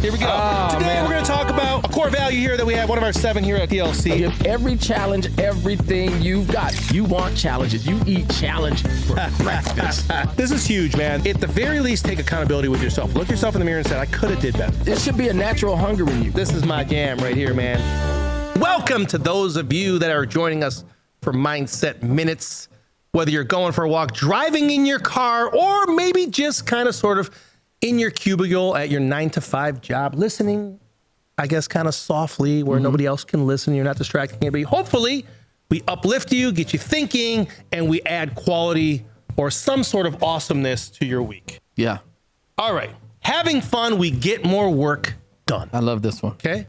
Here we go. Today we're going to talk about a core value here that we have, one of our 7 here at TLC. Give every challenge everything you've got. You want challenges. You eat challenge for breakfast. This is huge, man. At the very least, take accountability with yourself. Look yourself in the mirror and say, I could have did better. It should be a natural hunger in you. This is my jam right here, man. Welcome to those of you that are joining us for Mindset Minutes. Whether you're going for a walk, driving in your car, or maybe just kind of sort of in your cubicle at your 9-to-5 job, listening, I guess, kind of softly where nobody else can listen. You're not distracting anybody. Hopefully, we uplift you, get you thinking, and we add quality or some sort of awesomeness to your week. Yeah. All right. Having fun, we get more work done. I love this one. Okay.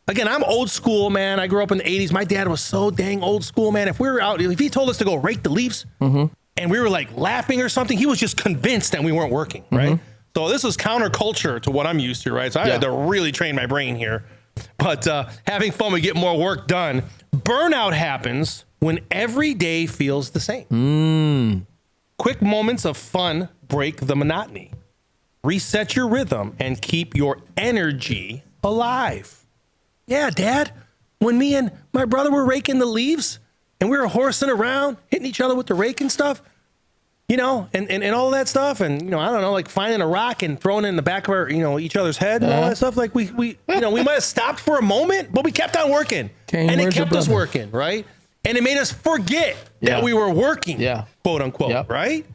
Again, I'm old school, man. I grew up in the 80s. My dad was so dang old school, man. If we were out, if he told us to go rake the leaves and we were like laughing or something, he was just convinced that we weren't working, right? So this was counterculture to what I'm used to, right? So I had to really train my brain here. But having fun, we get more work done. Burnout happens when every day feels the same. Quick moments of fun break the monotony. Reset your rhythm and keep your energy alive. Yeah, Dad, when me and my brother were raking the leaves and we were horsing around, hitting each other with the rake and stuff, you know, and all that stuff. And, you know, I don't know, like finding a rock and throwing it in the back of our, you know, each other's head and all that stuff. Like we you know, we might have stopped for a moment, but we kept on working and it kept us working, right? And it made us forget that we were working, quote unquote, right?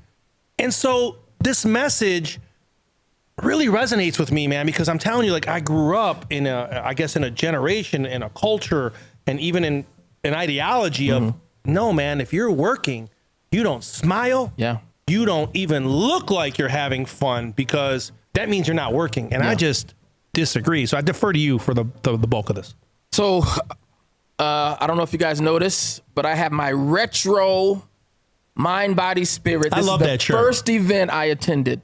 And so this message really resonates with me, man, because I'm telling you, like, I grew up in I guess in a generation, in a culture, and even in an ideology of, no, man, if you're working, you don't smile. Yeah. You don't even look like you're having fun because that means you're not working. And I just disagree. So I defer to you for the bulk of this. So I don't know if you guys noticed, but I have my retro mind, body, spirit. I love that shirt. First event I attended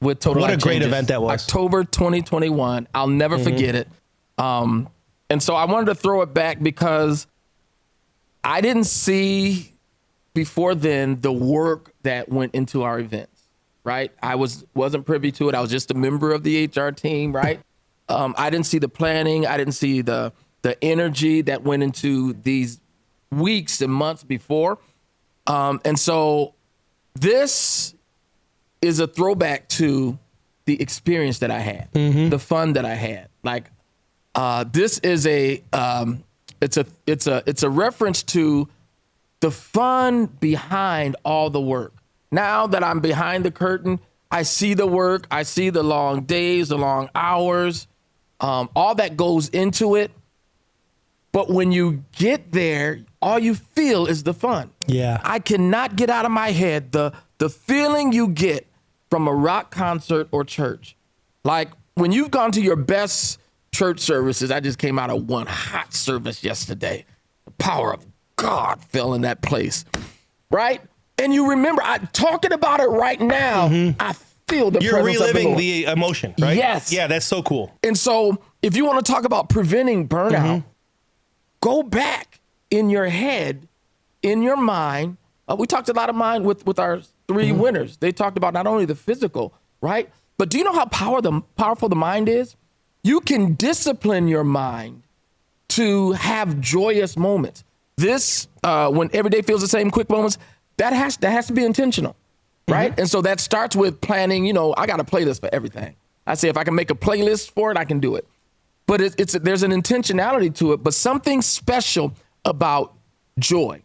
with Total Life What a great Changes. event that was. October 2021. I'll never forget it. And so I wanted to throw it back because I didn't see before then the work that went into our events, right? I wasn't privy to it. I was just a member of the HR team, right? I didn't see the planning. I didn't see the energy that went into these weeks and months before. And so this is a throwback to the experience that I had, the fun that I had. Like, this is it's a reference to the fun behind all the work. Now that I'm behind the curtain, I see the work, I see the long days, the long hours, all that goes into it. But when you get there, all you feel is the fun. Yeah. I cannot get out of my head the feeling you get from a rock concert or church. Like when you've gone to your best church services, I just came out of one hot service yesterday. The power of God fell in that place, right? And you remember, talking about it right now, I feel the presence of the Lord. You're reliving the emotion, right? Yes. Yeah, that's so cool. And so if you want to talk about preventing burnout, go back in your head, in your mind. We talked a lot of mind with our 3 winners. They talked about not only the physical, right? But do you know how powerful the mind is? You can discipline your mind to have joyous moments. This, when every day feels the same, quick moments, that has to be intentional, right? And so that starts with planning. You know, I got a playlist for everything. I say if I can make a playlist for it, I can do it. But there's an intentionality to it, but something special about joy.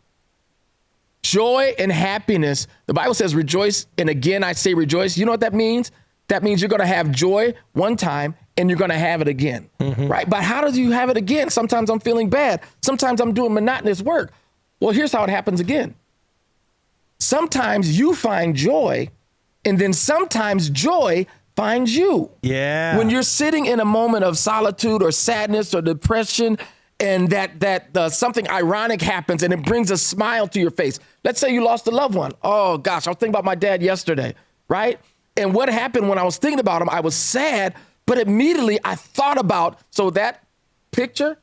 Joy and happiness. The Bible says rejoice, and again I say rejoice. You know what that means? That means you're going to have joy one time and you're going to have it again, right? But how do you have it again? Sometimes I'm feeling bad. Sometimes I'm doing monotonous work. Well, here's how it happens again. Sometimes you find joy, and then sometimes joy finds you. Yeah. When you're sitting in a moment of solitude or sadness or depression, and that something ironic happens and it brings a smile to your face. Let's say you lost a loved one. Oh gosh, I was thinking about my dad yesterday, right? And what happened when I was thinking about him, I was sad, but immediately I thought about, so that picture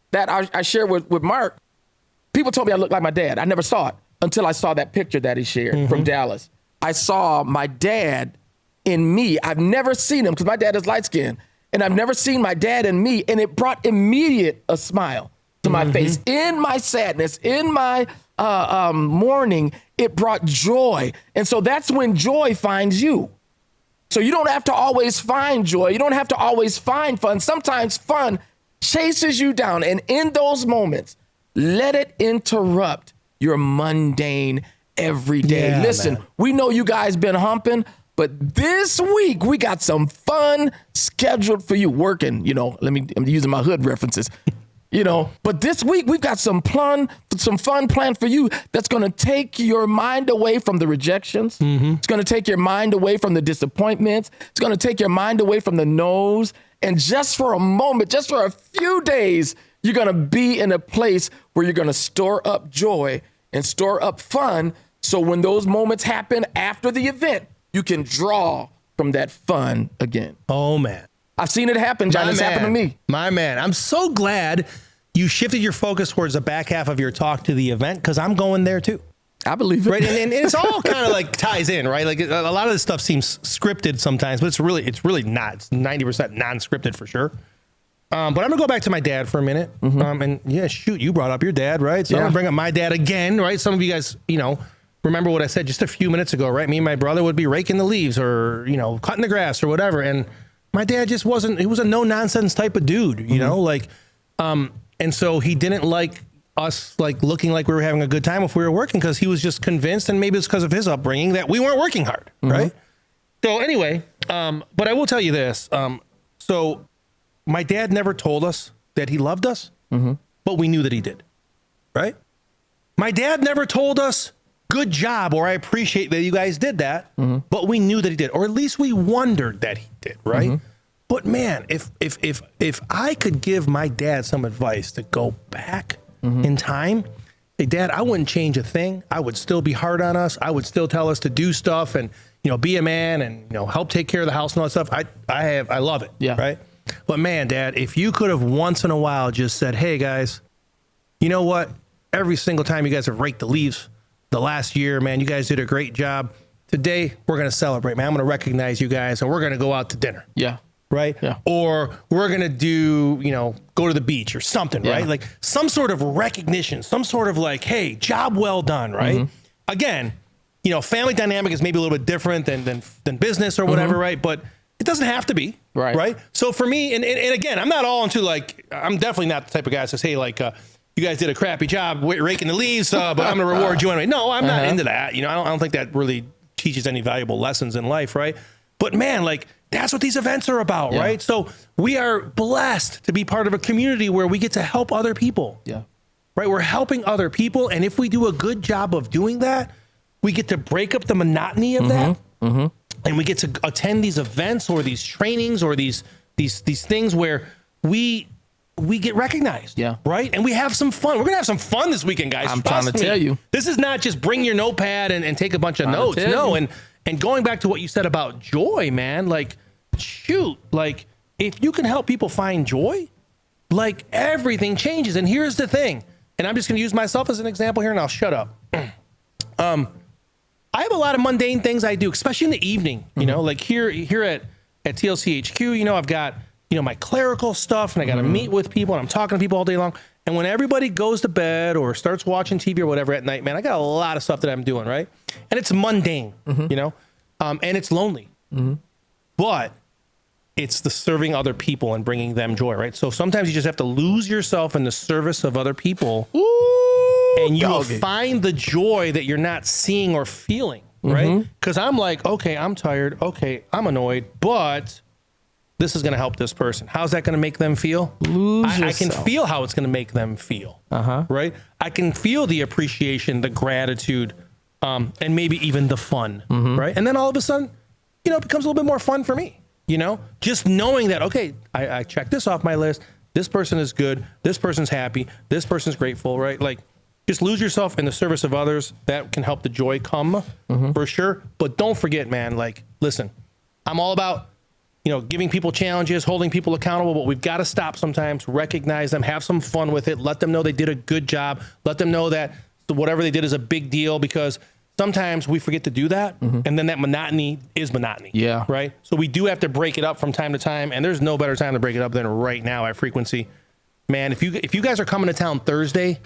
that I shared with Mark, people told me I looked like my dad. I never saw it until I saw that picture that he shared from Dallas. I saw my dad in me. I've never seen him because my dad is light skinned. And I've never seen my dad and me, and it brought immediate a smile to my face. In my sadness, in my mourning, it brought joy. And so that's when joy finds you. So you don't have to always find joy. You don't have to always find fun. Sometimes fun chases you down. And in those moments, let it interrupt your mundane everyday. Yeah, Listen, man. we know you guys been humping, but this week we got some fun scheduled for you. Working, I'm using my hood references. But this week we've got some fun planned for you that's going to take your mind away from the rejections. It's going to take your mind away from the disappointments. It's going to take your mind away from the no's. And just for a moment, just for a few days, you're going to be in a place where you're going to store up joy and store up fun. So when those moments happen after the event, you can draw from that fun again. Oh, man. I've seen it happen, John. It's happened to me. My man. I'm so glad you shifted your focus towards the back half of your talk to the event, because I'm going there too. I believe it. Right. And it's all kind of like ties in, right? Like a lot of this stuff seems scripted sometimes, but it's really not. It's 90% non-scripted for sure. But I'm going to go back to my dad for a minute. And yeah, shoot, you brought up your dad, right? So I'm going to bring up my dad again, right? Some of you guys, remember what I said just a few minutes ago, right? Me and my brother would be raking the leaves or, cutting the grass or whatever. And my dad just he was a no nonsense type of dude, and so he didn't like us looking like we were having a good time if we were working, because he was just convinced, and maybe it's because of his upbringing, that we weren't working hard. Right. So anyway, but I will tell you this. So my dad never told us that he loved us, but we knew that he did. Right. My dad never told us, good job, or I appreciate that you guys did that, but we knew that he did, or at least we wondered that he did, right? But man, if I could give my dad some advice to go back in time, hey, Dad, I wouldn't change a thing. I would still be hard on us. I would still tell us to do stuff and be a man and help take care of the house and all that stuff. I love it. Yeah. Right. But man, Dad, if you could have once in a while just said, hey guys, you know what? Every single time you guys have raked the leaves the last year, man, you guys did a great job. Today, we're going to celebrate, man. I'm going to recognize you guys, and we're going to go out to dinner. Yeah. Right? Yeah. Or we're going to do, go to the beach or something, right? Like some sort of recognition, some sort of like, hey, job well done, right? Again, family dynamic is maybe a little bit different than business or whatever, right? But it doesn't have to be, right? So for me, and again, I'm not all into I'm definitely not the type of guy that says, hey, you guys did a crappy job raking the leaves, but I'm going to reward you anyway. No, I'm not into that. I don't think that really teaches any valuable lessons in life, right? But man, that's what these events are about, right? So we are blessed to be part of a community where we get to help other people. Yeah. Right? We're helping other people. And if we do a good job of doing that, we get to break up the monotony of that. And we get to attend these events or these trainings or these things where we get recognized. Yeah. Right? And we have some fun. We're going to have some fun this weekend, guys. I'm trying to tell you. This is not just bring your notepad and take a bunch of notes. No. And going back to what you said about joy, man, shoot, if you can help people find joy, everything changes. And here's the thing, and I'm just going to use myself as an example here, and I'll shut up. I have a lot of mundane things I do, especially in the evening, here at TLCHQ, I've got, my clerical stuff, and I got to meet with people, and I'm talking to people all day long. And when everybody goes to bed or starts watching TV or whatever at night, man, I got a lot of stuff that I'm doing, right? And it's mundane, and it's lonely. But it's the serving other people and bringing them joy, right? So sometimes you just have to lose yourself in the service of other people. And you will find the joy that you're not seeing or feeling, right? Because I'm like, okay, I'm tired. Okay, I'm annoyed, but this is going to help this person. How's that going to make them feel? I can feel how it's going to make them feel, right? I can feel the appreciation, the gratitude, and maybe even the fun, right? And then all of a sudden, it becomes a little bit more fun for me, just knowing that, okay, I checked this off my list. This person is good. This person's happy. This person's grateful, right? Just lose yourself in the service of others. That can help the joy come for sure. But don't forget, man, listen, I'm all about, giving people challenges, holding people accountable, but we've got to stop sometimes, recognize them, have some fun with it, let them know they did a good job, let them know that whatever they did is a big deal, because sometimes we forget to do that. And then that monotony is monotony. Yeah. Right. So we do have to break it up from time to time. And there's no better time to break it up than right now at Frequency. Man, if you guys are coming to town Thursday,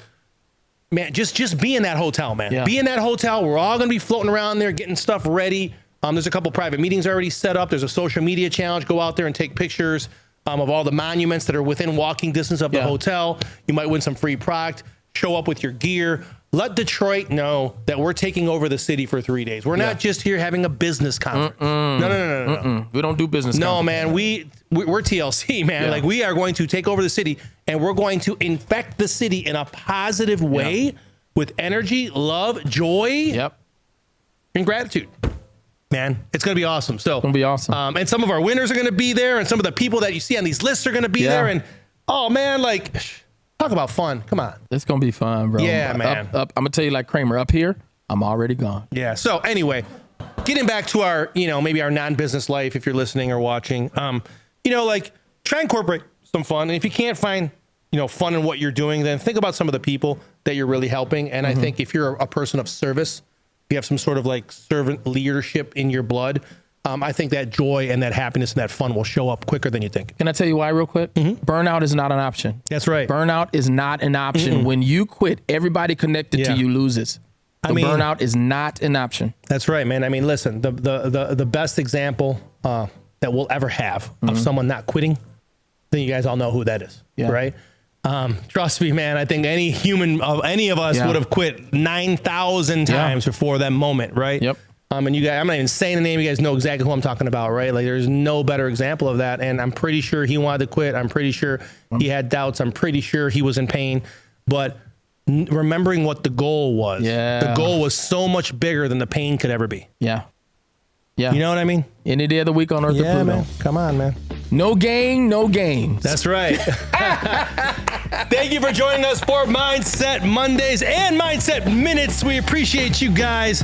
man, just be in that hotel, man. Yeah. Be in that hotel. We're all going to be floating around there, getting stuff ready. There's a couple private meetings already set up. There's a social media challenge. Go out there and take pictures of all the monuments that are within walking distance of the hotel. You might win some free product. Show up with your gear. Let Detroit know that we're taking over the city for 3 days. We're not just here having a business conference. No. We don't do business. No, man. We're TLC, man. Yeah. Like, we are going to take over the city, and we're going to infect the city in a positive way with energy, love, joy, and gratitude. Man, it's going to be awesome. So, It's going to be awesome. And some of our winners are going to be there, and some of the people that you see on these lists are going to be there. And, oh, man, like, talk about fun. Come on. It's going to be fun, bro. Yeah, man. I'm going to tell you like Kramer, up here, I'm already gone. Yeah. So anyway, getting back to our, maybe our non-business life, if you're listening or watching, like, try and incorporate some fun. And if you can't find, fun in what you're doing, then think about some of the people that you're really helping. And I think if you're a person of service, you have some sort of like servant leadership in your blood, I think that joy and that happiness and that fun will show up quicker than you think. Can I tell you why real quick? Burnout is not an option. That's right. Burnout is not an option. When you quit, everybody connected to you loses. So burnout is not an option. That's right, man. I mean, listen, the best example that we'll ever have of someone not quitting, then you guys all know who that is, right? Trust me, man. I think any human of any of us would have quit 9,000 times before that moment, right? Yep. And you guys, I'm not even saying the name. You guys know exactly who I'm talking about, right? Like, there's no better example of that. And I'm pretty sure he wanted to quit. I'm pretty sure he had doubts. I'm pretty sure he was in pain. But remembering what the goal was, the goal was so much bigger than the pain could ever be. Yeah. You know what I mean? Any day of the week on Earth or Pluto. Man. Come on, man. No gain, no gains. That's right. Thank you for joining us for Mindset Mondays and Mindset Minutes. We appreciate you guys.